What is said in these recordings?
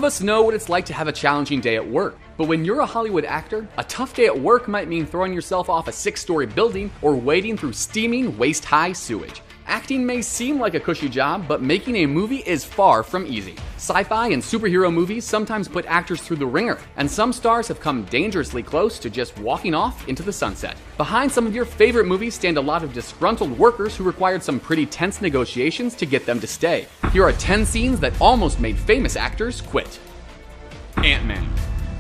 us know what it's like to have a challenging day at work. But when you're a Hollywood actor, a tough day at work might mean throwing yourself off a 6-story building or wading through steaming, waist-high sewage. Acting may seem like a cushy job, but making a movie is far from easy. Sci-fi and superhero movies sometimes put actors through the ringer, and some stars have come dangerously close to just walking off into the sunset. Behind some of your favorite movies stand a lot of disgruntled workers who required some pretty tense negotiations to get them to stay. Here are 10 scenes that almost made famous actors quit. Ant-Man.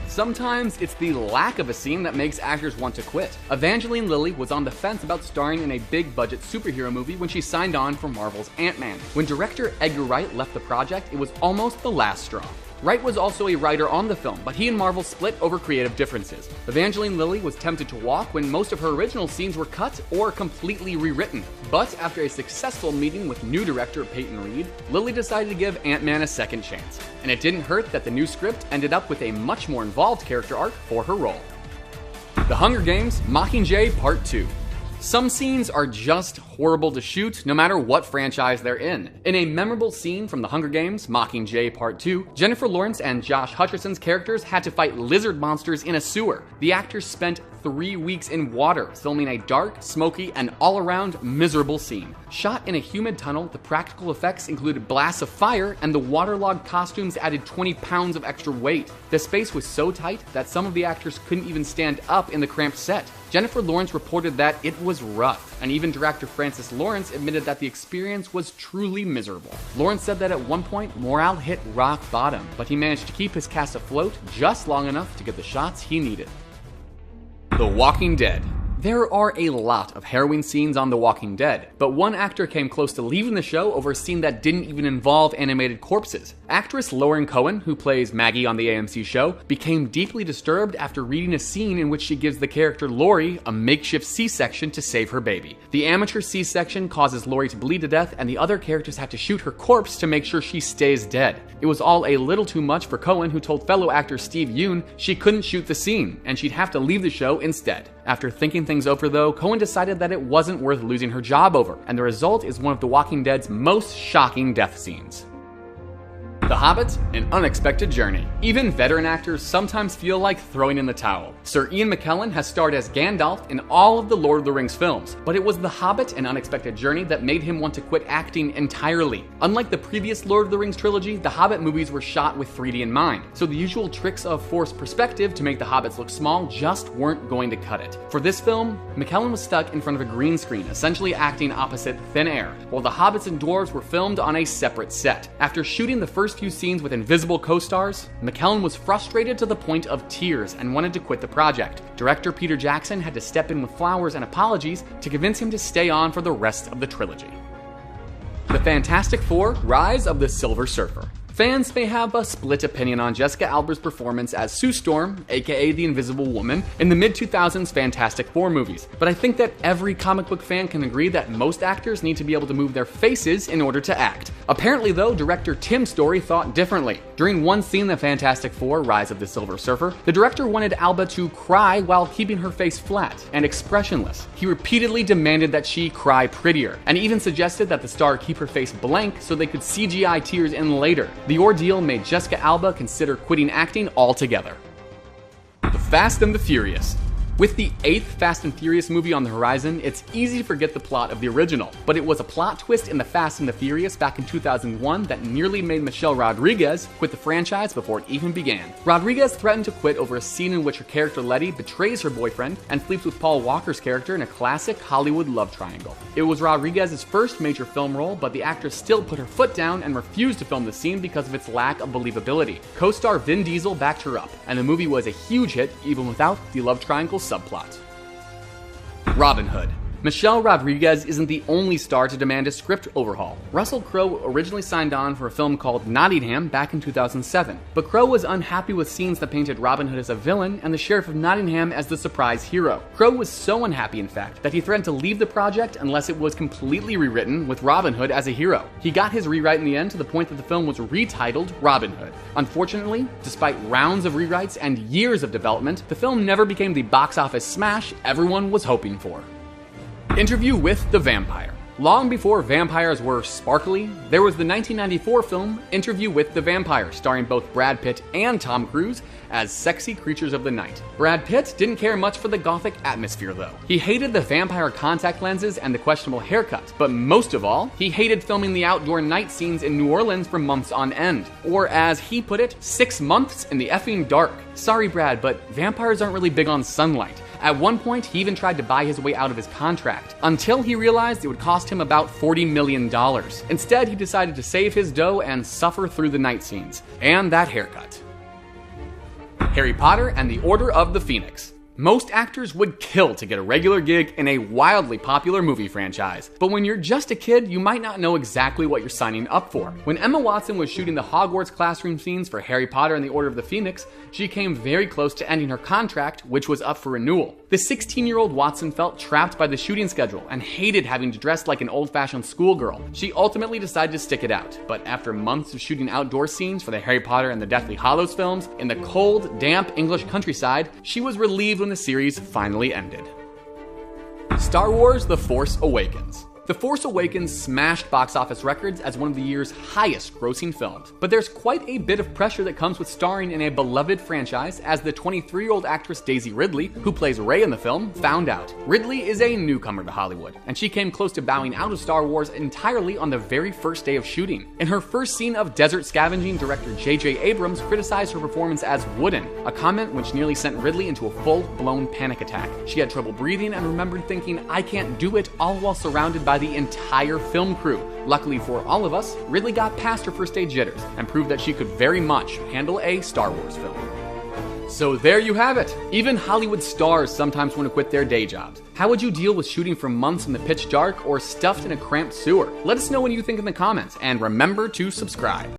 Sometimes it's the lack of a scene that makes actors want to quit. Evangeline Lilly was on the fence about starring in a big-budget superhero movie when she signed on for Marvel's Ant-Man. When director Edgar Wright left the project, it was almost the last straw. Wright was also a writer on the film, but he and Marvel split over creative differences. Evangeline Lilly was tempted to walk when most of her original scenes were cut or completely rewritten. But after a successful meeting with new director Peyton Reed, Lilly decided to give Ant-Man a second chance. And it didn't hurt that the new script ended up with a much more involved character arc for her role. The Hunger Games: Mockingjay Part 2. Some scenes are just horrible to shoot, no matter what franchise they're in. In a memorable scene from The Hunger Games: Mockingjay Part 2, Jennifer Lawrence and Josh Hutcherson's characters had to fight lizard monsters in a sewer. The actors spent 3 weeks in water, filming a dark, smoky, and all-around miserable scene. Shot in a humid tunnel, the practical effects included blasts of fire, and the waterlogged costumes added 20 pounds of extra weight. The space was so tight that some of the actors couldn't even stand up in the cramped set. Jennifer Lawrence reported that it was rough, and even director Francis Lawrence admitted that the experience was truly miserable. Lawrence said that at one point, morale hit rock bottom, but he managed to keep his cast afloat just long enough to get the shots he needed. The Walking Dead. There are a lot of harrowing scenes on The Walking Dead, but one actor came close to leaving the show over a scene that didn't even involve animated corpses. Actress Lauren Cohen, who plays Maggie on the AMC show, became deeply disturbed after reading a scene in which she gives the character Lori a makeshift C-section to save her baby. The amateur C-section causes Lori to bleed to death, and the other characters have to shoot her corpse to make sure she stays dead. It was all a little too much for Cohen, who told fellow actor Steve Yeun she couldn't shoot the scene, and she'd have to leave the show instead. After thinking things over though, Cohen decided that it wasn't worth losing her job over, and the result is one of The Walking Dead's most shocking death scenes. The Hobbit: An Unexpected Journey. Even veteran actors sometimes feel like throwing in the towel. Sir Ian McKellen has starred as Gandalf in all of the Lord of the Rings films, but it was The Hobbit: An Unexpected Journey that made him want to quit acting entirely. Unlike the previous Lord of the Rings trilogy, the Hobbit movies were shot with 3D in mind, so the usual tricks of forced perspective to make the hobbits look small just weren't going to cut it. For this film, McKellen was stuck in front of a green screen, essentially acting opposite thin air, while the hobbits and dwarves were filmed on a separate set. After shooting the first few scenes with invisible co-stars, McKellen was frustrated to the point of tears and wanted to quit the project. Director Peter Jackson had to step in with flowers and apologies to convince him to stay on for the rest of the trilogy. The Fantastic Four: Rise of the Silver Surfer. Fans may have a split opinion on Jessica Alba's performance as Sue Storm, aka the Invisible Woman, in the mid-2000s Fantastic Four movies, but I think that every comic book fan can agree that most actors need to be able to move their faces in order to act. Apparently though, director Tim Story thought differently. During one scene in the Fantastic Four: Rise of the Silver Surfer, the director wanted Alba to cry while keeping her face flat and expressionless. He repeatedly demanded that she cry prettier, and even suggested that the star keep her face blank so they could CGI tears in later. The ordeal made Jessica Alba consider quitting acting altogether. The Fast and the Furious. With the 8th Fast and Furious movie on the horizon, it's easy to forget the plot of the original, but it was a plot twist in The Fast and the Furious back in 2001 that nearly made Michelle Rodriguez quit the franchise before it even began. Rodriguez threatened to quit over a scene in which her character Letty betrays her boyfriend and sleeps with Paul Walker's character in a classic Hollywood love triangle. It was Rodriguez's first major film role, but the actress still put her foot down and refused to film the scene because of its lack of believability. Co-star Vin Diesel backed her up, and the movie was a huge hit even without the love triangle subplot. Robin Hood. Michelle Rodriguez isn't the only star to demand a script overhaul. Russell Crowe originally signed on for a film called Nottingham back in 2007, but Crowe was unhappy with scenes that painted Robin Hood as a villain and the Sheriff of Nottingham as the surprise hero. Crowe was so unhappy, in fact, that he threatened to leave the project unless it was completely rewritten with Robin Hood as a hero. He got his rewrite in the end to the point that the film was retitled Robin Hood. Unfortunately, despite rounds of rewrites and years of development, the film never became the box office smash everyone was hoping for. Interview with the Vampire. Long before vampires were sparkly, there was the 1994 film Interview with the Vampire, starring both Brad Pitt and Tom Cruise as sexy creatures of the night. Brad Pitt didn't care much for the gothic atmosphere though. He hated the vampire contact lenses and the questionable haircut, but most of all, he hated filming the outdoor night scenes in New Orleans for months on end. Or as he put it, 6 months in the effing dark. Sorry Brad, but vampires aren't really big on sunlight. At one point, he even tried to buy his way out of his contract, until he realized it would cost him about $40 million. Instead, he decided to save his dough and suffer through the night scenes. And that haircut. Harry Potter and the Order of the Phoenix. Most actors would kill to get a regular gig in a wildly popular movie franchise, but when you're just a kid, you might not know exactly what you're signing up for. When Emma Watson was shooting the Hogwarts classroom scenes for Harry Potter and the Order of the Phoenix, she came very close to ending her contract, which was up for renewal. The 16-year-old Watson felt trapped by the shooting schedule and hated having to dress like an old-fashioned schoolgirl. She ultimately decided to stick it out, but after months of shooting outdoor scenes for the Harry Potter and the Deathly Hallows films in the cold, damp English countryside, she was relieved when the series finally ended. Star Wars: The Force Awakens. The Force Awakens smashed box office records as one of the year's highest grossing films, but there's quite a bit of pressure that comes with starring in a beloved franchise, as the 23-year-old actress Daisy Ridley, who plays Rey in the film, found out. Ridley is a newcomer to Hollywood, and she came close to bowing out of Star Wars entirely on the very first day of shooting. In her first scene of desert scavenging, director J.J. Abrams criticized her performance as wooden, a comment which nearly sent Ridley into a full-blown panic attack. She had trouble breathing and remembered thinking, "I can't do it," all while surrounded by the entire film crew. Luckily for all of us, Ridley got past her first day jitters and proved that she could very much handle a Star Wars film. So there you have it. Even Hollywood stars sometimes want to quit their day jobs. How would you deal with shooting for months in the pitch dark or stuffed in a cramped sewer? Let us know what you think in the comments, and remember to subscribe.